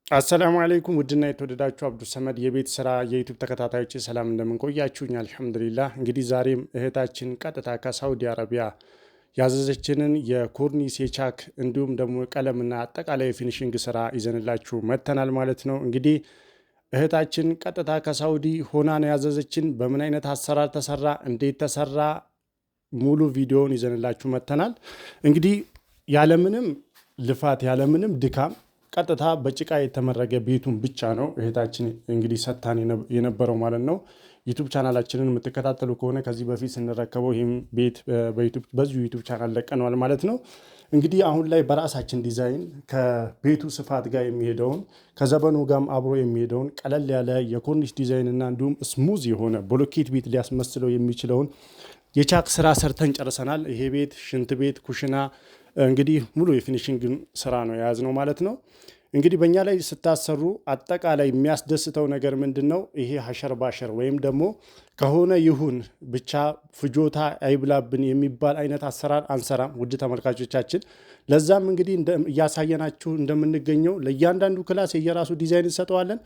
አሰላሙ አለይኩም ውድና የተወደዳችሁ አብዱ ሰመድ የቤት ስራ የዩቲዩብ ተከታታዮች ሰላም እንደምንቆያችሁኝ፣ አልሐምዱሊላህ። እንግዲህ ዛሬም እህታችን ቀጥታ ከሳውዲ አረቢያ ያዘዘችንን የኮርኒስ የቻክ እንዲሁም ደግሞ ቀለምና አጠቃላይ የፊኒሽንግ ስራ ይዘንላችሁ መጥተናል ማለት ነው። እንግዲህ እህታችን ቀጥታ ከሳውዲ ሆና ነው ያዘዘችን። በምን አይነት አሰራር ተሰራ፣ እንዴት ተሰራ፣ ሙሉ ቪዲዮውን ይዘንላችሁ መጥተናል። እንግዲህ ያለምንም ልፋት ያለምንም ድካም ቀጥታ በጭቃ የተመረገ ቤቱን ብቻ ነው እህታችን እንግዲህ ሰታን የነበረው ማለት ነው። ዩቱብ ቻናላችንን የምትከታተሉ ከሆነ ከዚህ በፊት ስንረከበው ይህም ቤት በዚሁ ዩቱብ ቻናል ለቀነዋል ማለት ነው። እንግዲህ አሁን ላይ በራሳችን ዲዛይን ከቤቱ ስፋት ጋር የሚሄደውን ከዘመኑ ጋርም አብሮ የሚሄደውን ቀለል ያለ የኮርኒስ ዲዛይን እና እንዲሁም ስሙዝ የሆነ ብሎኬት ቤት ሊያስመስለው የሚችለውን የቻክ ስራ ሰርተን ጨርሰናል። ይሄ ቤት ሽንት ቤት፣ ኩሽና እንግዲህ ሙሉ የፊኒሽንግ ስራ ነው የያዝነው ማለት ነው። እንግዲህ በእኛ ላይ ስታሰሩ አጠቃላይ የሚያስደስተው ነገር ምንድን ነው? ይሄ ሀሸር ባሸር ወይም ደግሞ ከሆነ ይሁን ብቻ ፍጆታ አይብላብን የሚባል አይነት አሰራር አንሰራም ውድ ተመልካቾቻችን። ለዛም እንግዲህ እያሳየናችሁ እንደምንገኘው ለእያንዳንዱ ክላስ የየራሱ ዲዛይን እንሰጠዋለን።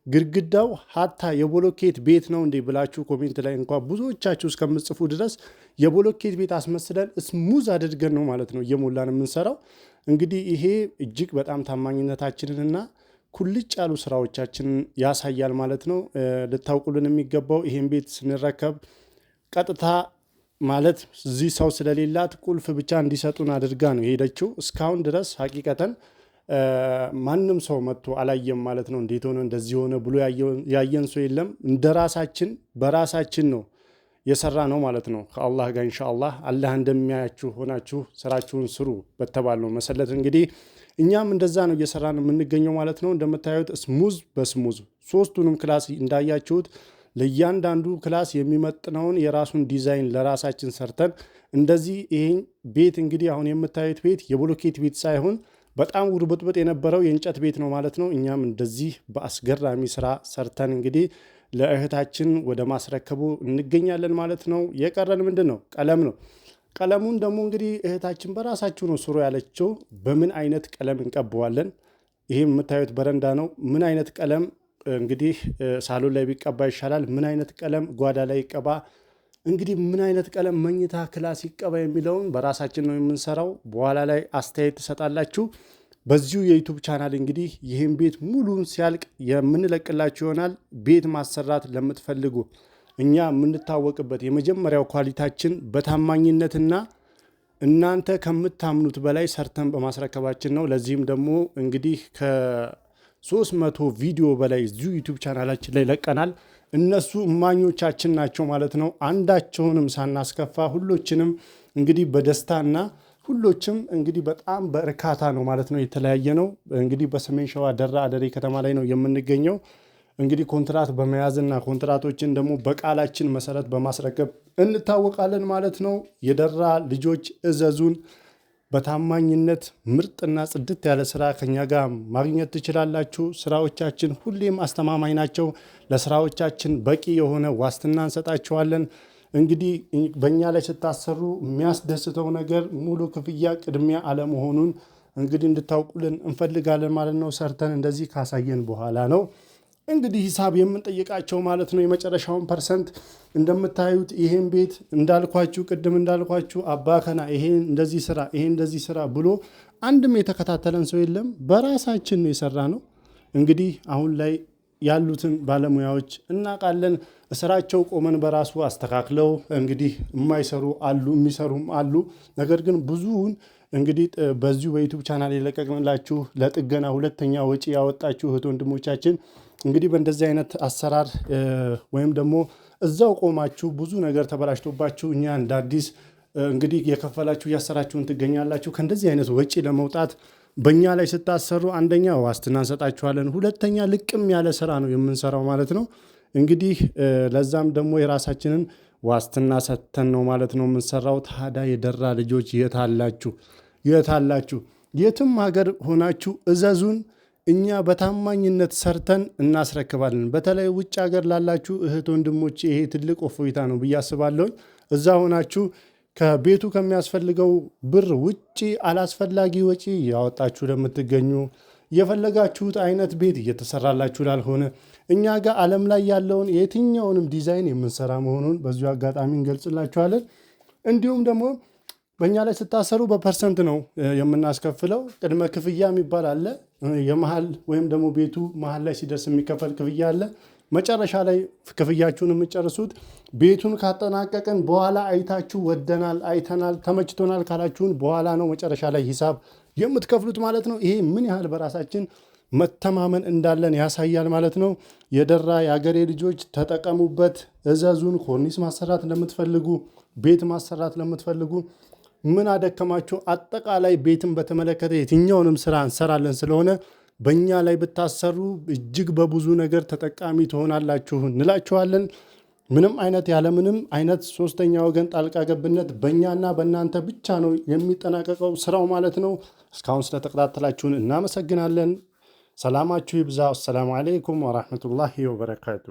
ግድግዳው ሀታ የቦሎኬት ቤት ነው እንዴ ብላችሁ ኮሜንት ላይ እንኳ ብዙዎቻችሁ እስከምጽፉ ድረስ የቦሎኬት ቤት አስመስለን ስሙዝ አድርገን ነው ማለት ነው እየሞላን የምንሰራው። እንግዲህ ይሄ እጅግ በጣም ታማኝነታችንንና ኩልጭ ያሉ ስራዎቻችንን ያሳያል ማለት ነው። ልታውቁልን የሚገባው ይሄን ቤት ስንረከብ ቀጥታ ማለት እዚህ ሰው ስለሌላት ቁልፍ ብቻ እንዲሰጡን አድርጋ ነው የሄደችው። እስካሁን ድረስ ሀቂቀተን ማንም ሰው መጥቶ አላየም ማለት ነው። እንዴት ሆነ እንደዚህ ሆነ ብሎ ያየን ሰው የለም። እንደ ራሳችን በራሳችን ነው የሰራ ነው ማለት ነው። ከአላህ ጋር ኢንሻአላህ አላህ እንደሚያያችሁ ሆናችሁ ስራችሁን ስሩ በተባለው መሰረት እንግዲህ እኛም እንደዛ ነው እየሰራን የምንገኘው ማለት ነው። እንደምታዩት ስሙዝ በስሙዝ ሶስቱንም ክላስ እንዳያችሁት ለእያንዳንዱ ክላስ የሚመጥነውን የራሱን ዲዛይን ለራሳችን ሰርተን እንደዚህ ይሄን ቤት እንግዲህ አሁን የምታዩት ቤት የብሎኬት ቤት ሳይሆን በጣም ውርብጥብጥ የነበረው የእንጨት ቤት ነው ማለት ነው። እኛም እንደዚህ በአስገራሚ ስራ ሰርተን እንግዲህ ለእህታችን ወደ ማስረከቡ እንገኛለን ማለት ነው። የቀረን ምንድን ነው? ቀለም ነው። ቀለሙን ደግሞ እንግዲህ እህታችን በራሳችሁ ነው ስሩ ያለችው። በምን አይነት ቀለም እንቀበዋለን? ይህም የምታዩት በረንዳ ነው። ምን አይነት ቀለም እንግዲህ ሳሎን ላይ ቢቀባ ይሻላል? ምን አይነት ቀለም ጓዳ ላይ ይቀባ? እንግዲህ ምን አይነት ቀለም መኝታ ክላስ ይቀባ የሚለውን በራሳችን ነው የምንሰራው። በኋላ ላይ አስተያየት ትሰጣላችሁ። በዚሁ የዩቱብ ቻናል እንግዲህ ይህን ቤት ሙሉን ሲያልቅ የምንለቅላችሁ ይሆናል። ቤት ማሰራት ለምትፈልጉ እኛ የምንታወቅበት የመጀመሪያው ኳሊታችን በታማኝነትና እናንተ ከምታምኑት በላይ ሰርተን በማስረከባችን ነው። ለዚህም ደግሞ እንግዲህ ከ300 ቪዲዮ በላይ እዚሁ ዩቱብ ቻናላችን ላይ ለቀናል። እነሱ እማኞቻችን ናቸው ማለት ነው። አንዳቸውንም ሳናስከፋ ሁሎችንም እንግዲህ በደስታና ሁሎችም እንግዲህ በጣም በእርካታ ነው ማለት ነው የተለያየ ነው። እንግዲህ በሰሜን ሸዋ ደራ አደሬ ከተማ ላይ ነው የምንገኘው። እንግዲህ ኮንትራት በመያዝና ኮንትራቶችን ደግሞ በቃላችን መሰረት በማስረከብ እንታወቃለን ማለት ነው። የደራ ልጆች እዘዙን። በታማኝነት ምርጥና ጽድት ያለ ስራ ከኛ ጋር ማግኘት ትችላላችሁ። ስራዎቻችን ሁሌም አስተማማኝ ናቸው። ለስራዎቻችን በቂ የሆነ ዋስትና እንሰጣችኋለን። እንግዲህ በእኛ ላይ ስታሰሩ የሚያስደስተው ነገር ሙሉ ክፍያ ቅድሚያ አለመሆኑን እንግዲህ እንድታውቁልን እንፈልጋለን ማለት ነው። ሰርተን እንደዚህ ካሳየን በኋላ ነው እንግዲህ ሂሳብ የምንጠይቃቸው ማለት ነው። የመጨረሻውን ፐርሰንት እንደምታዩት ይሄን ቤት እንዳልኳችሁ ቅድም እንዳልኳችሁ አባከና ይሄን እንደዚህ ስራ ይሄን እንደዚህ ስራ ብሎ አንድም የተከታተለን ሰው የለም። በራሳችን ነው የሰራ ነው። እንግዲህ አሁን ላይ ያሉትን ባለሙያዎች እናውቃለን። ስራቸው ቆመን በራሱ አስተካክለው እንግዲህ የማይሰሩ አሉ፣ የሚሰሩም አሉ። ነገር ግን ብዙውን እንግዲህ በዚሁ በዩቱብ ቻናል የለቀቅንላችሁ ለጥገና ሁለተኛ ወጪ ያወጣችሁ እህት ወንድሞቻችን እንግዲህ በእንደዚህ አይነት አሰራር ወይም ደግሞ እዛው ቆማችሁ ብዙ ነገር ተበላሽቶባችሁ እኛ እንደ አዲስ እንግዲህ የከፈላችሁ እያሰራችሁን ትገኛላችሁ። ከእንደዚህ አይነት ወጪ ለመውጣት በእኛ ላይ ስታሰሩ አንደኛ ዋስትና እንሰጣችኋለን፣ ሁለተኛ ልቅም ያለ ስራ ነው የምንሰራው ማለት ነው። እንግዲህ ለዛም ደግሞ የራሳችንን ዋስትና ሰጥተን ነው ማለት ነው የምንሰራው። ታዲያ የደራ ልጆች የት አላችሁ? የት አላችሁ? የትም ሀገር ሆናችሁ እዘዙን። እኛ በታማኝነት ሰርተን እናስረክባለን። በተለይ ውጭ ሀገር ላላችሁ እህት ወንድሞች ይሄ ትልቅ እፎይታ ነው ብዬ አስባለሁ። እዛ ሆናችሁ ከቤቱ ከሚያስፈልገው ብር ውጪ አላስፈላጊ ወጪ ያወጣችሁ ለምትገኙ የፈለጋችሁት አይነት ቤት እየተሰራላችሁ ላልሆነ እኛ ጋር ዓለም ላይ ያለውን የትኛውንም ዲዛይን የምንሰራ መሆኑን በዚሁ አጋጣሚ እንገልጽላችኋለን። እንዲሁም ደግሞ በእኛ ላይ ስታሰሩ በፐርሰንት ነው የምናስከፍለው። ቅድመ ክፍያ የሚባል አለ። የመሃል ወይም ደግሞ ቤቱ መሃል ላይ ሲደርስ የሚከፈል ክፍያ አለ። መጨረሻ ላይ ክፍያችሁን የምጨርሱት ቤቱን ካጠናቀቀን በኋላ አይታችሁ ወደናል፣ አይተናል፣ ተመችቶናል ካላችሁን በኋላ ነው መጨረሻ ላይ ሂሳብ የምትከፍሉት ማለት ነው። ይሄ ምን ያህል በራሳችን መተማመን እንዳለን ያሳያል ማለት ነው። የደራ የአገሬ ልጆች ተጠቀሙበት፣ እዘዙን። ኮርኒስ ማሰራት ለምትፈልጉ፣ ቤት ማሰራት ለምትፈልጉ ምን አደከማችሁ? አጠቃላይ ቤትን በተመለከተ የትኛውንም ስራ እንሰራለን ስለሆነ በእኛ ላይ ብታሰሩ እጅግ በብዙ ነገር ተጠቃሚ ትሆናላችሁ እንላችኋለን። ምንም አይነት ያለምንም አይነት ሶስተኛ ወገን ጣልቃ ገብነት በእኛና በእናንተ ብቻ ነው የሚጠናቀቀው ስራው ማለት ነው። እስካሁን ስለተከታተላችሁን እናመሰግናለን። ሰላማችሁ ይብዛ። አሰላሙ አለይኩም ወራህመቱላሂ ወበረካቱ።